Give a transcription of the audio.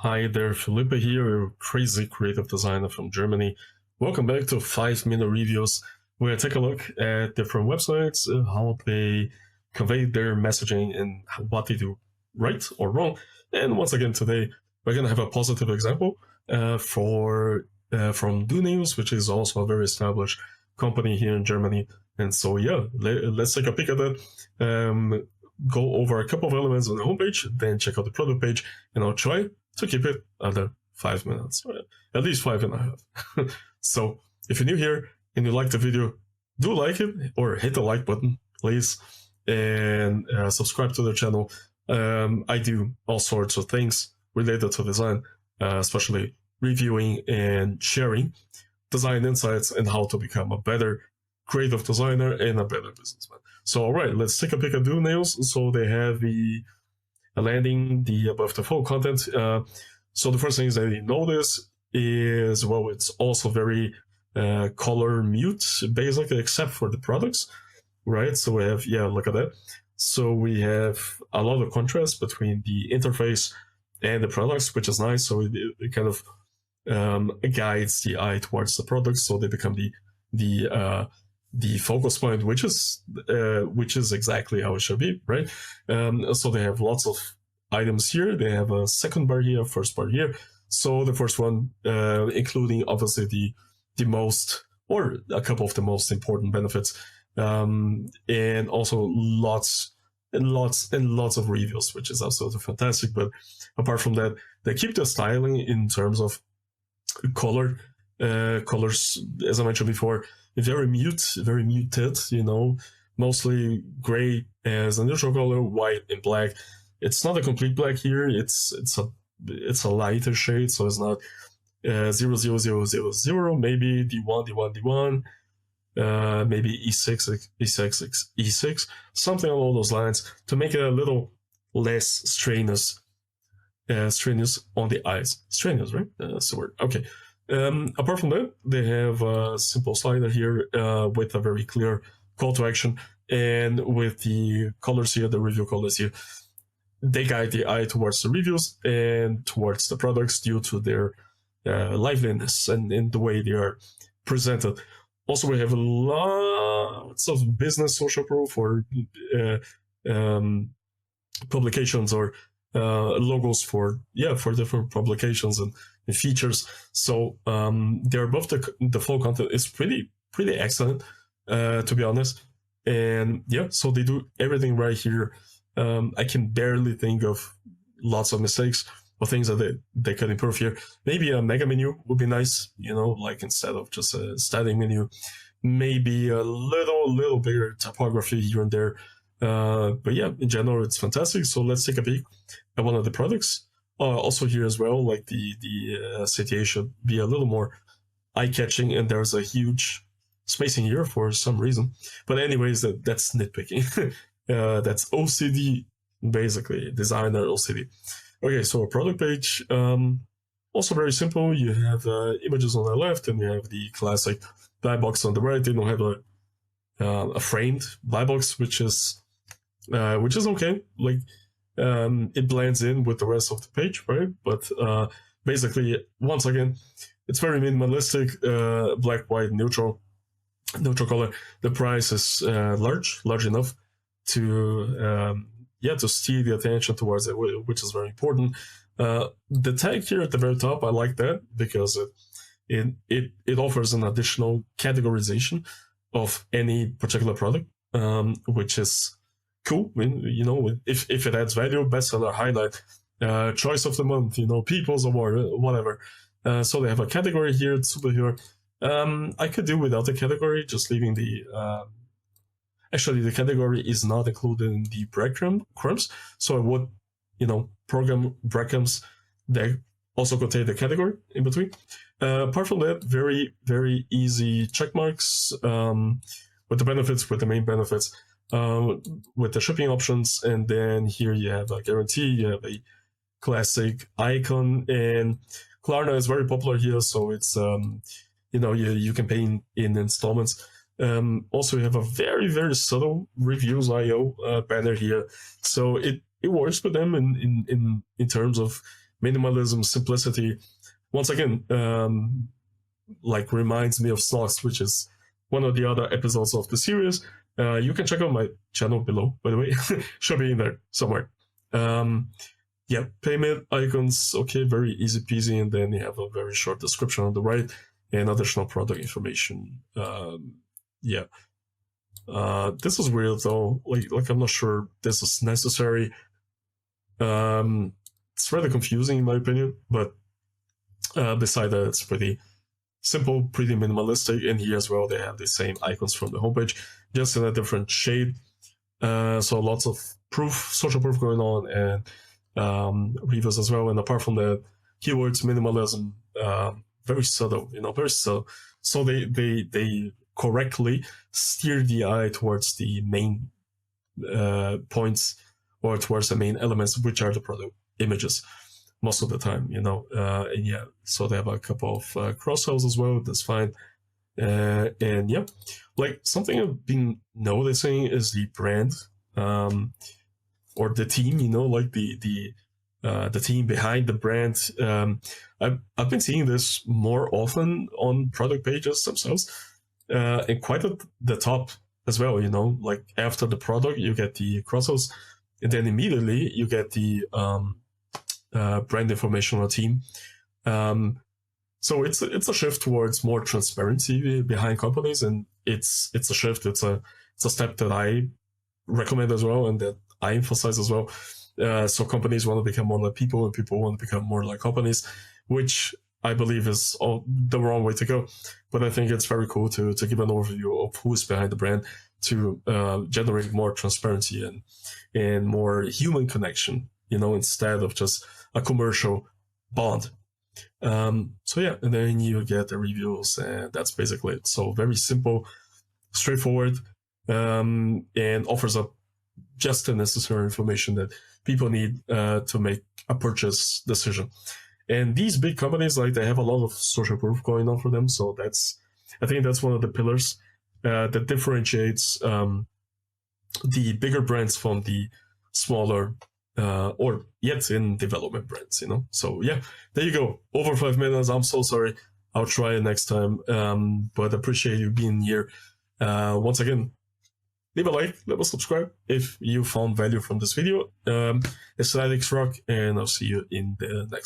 Hi there, Felipe here, a crazy creative designer from Germany. Welcome back to 5-minute reviews, where I take a look at different websites, how they convey their messaging and what they do right or wrong. And once again, today we're going to have a positive example from Doonails, which is also a very established company here in Germany. And so, yeah, let's take a peek at that. Go over a couple of elements on the homepage, then check out the product page, and I'll try to keep it under 5 minutes, at least 5.5. So if you're new here and you like the video, do like it or hit the like button, please, and subscribe to the channel. I do all sorts of things related to design, especially reviewing and sharing design insights and how to become a better creative designer and a better businessman. So, all right, let's take a peek at Doonails. So they have the landing, the above the full content. So the first things that you notice is, well, it's also very color mute, basically, except for the products, right? So we have, yeah, look at that. So we have a lot of contrast between the interface and the products, which is nice. So it kind of guides the eye towards the products, so they become the focus point, which is exactly how it should be, right? So they have lots of items here. They have a second bar here, first bar here. So the first one, including obviously the most, or a couple of the most important benefits, and also lots of reviews, which is absolutely fantastic. But apart from that, they keep the styling in terms of colors, as I mentioned before, very muted, mostly gray as a neutral color, white and black. It's not a complete black here. It's a lighter shade, so it's not 00000, maybe D1, maybe E6, something along those lines, to make it a little less strenuous on the eyes. Strenuous, right? That's the word. Okay. Apart from that, they have a simple slider here with a very clear call to action, and with the colors here, the review colors here, they guide the eye towards the reviews and towards the products due to their liveliness and in the way they are presented. Also, we have lots of business social proof or publications or logos for different publications and features. So they're above the full content is pretty excellent, to be honest. And yeah, so they do everything right here. I can barely think of lots of mistakes or things that they could improve here. Maybe a mega menu would be nice, like instead of just a static menu, maybe a little bigger typography here and there. But yeah, in general, it's fantastic. So let's take a peek at one of the products. Also here as well, like the CTA should be a little more eye-catching, and there's a huge spacing here for some reason. But anyways, that's nitpicking. That's OCD, basically, designer OCD. Okay, so a product page, also very simple. You have images on the left, and you have the classic black box on the right. They don't have a framed black box, which is okay. Like, it blends in with the rest of the page, right? But basically, once again, it's very minimalistic, black, white, neutral color. The price is large enough to steer the attention towards it, which is very important. The tag here at the very top, I like that because it offers an additional categorization of any particular product, which is cool. I mean, if it adds value, bestseller, highlight, choice of the month, people's award, whatever. So they have a category here, it's superhero. I could do without the category, just leaving the actually the category is not included in the breadcrumbs, so I would program breadcrumbs that also contain the category in between. Apart from that, very easy check marks with the benefits, with the main benefits, with the shipping options, and then here you have a guarantee, you have a classic icon, and Klarna is very popular here, so it's you can pay in installments. Also, you have a very subtle reviews IO banner here, so it works with them in terms of minimalism, simplicity. Once again, like reminds me of stocks, which is one of the other episodes of the series. You can check out my channel below, by the way. Should be in there somewhere. Yeah, payment icons, okay, very easy peasy, and then you have a very short description on the right and additional product information. Yeah. This is weird though. Like I'm not sure this is necessary. It's rather confusing in my opinion, but beside that, it's pretty simple, pretty minimalistic. And here as well, they have the same icons from the homepage, just in a different shade. So lots of proof, social proof going on, and reviews as well. And apart from that, keywords, minimalism, very subtle, very subtle. So they correctly steer the eye towards the main points, or towards the main elements, which are the product images most of the time, and yeah, so they have a couple of cross-sells as well. That's fine. And yeah, like something I've been noticing is the brand, or the team, like the team behind the brand. I've been seeing this more often on product pages themselves, and quite at the top as well. Like after the product, you get the cross-sells, and then immediately you get the brand information on a team. So it's a shift towards more transparency behind companies, and it's a shift. It's a step that I recommend as well, and that I emphasize as well. So companies want to become more like people, and people want to become more like companies, which I believe is the wrong way to go. But I think it's very cool to give an overview of who's behind the brand, to generate more transparency and more human connection, instead of just a commercial bond. So yeah, and then you get the reviews, and that's basically it. So very simple, straightforward, and offers up just the necessary information that people need to make a purchase decision. And these big companies, like, they have a lot of social proof going on for them. So I think that's one of the pillars that differentiates the bigger brands from the smaller or yet in development brands, So yeah, there you go. Over 5 minutes. I'm so sorry. I'll try it next time. But appreciate you being here. Once again, leave a like, leave a subscribe if you found value from this video. Aesthetics rock, and I'll see you in the next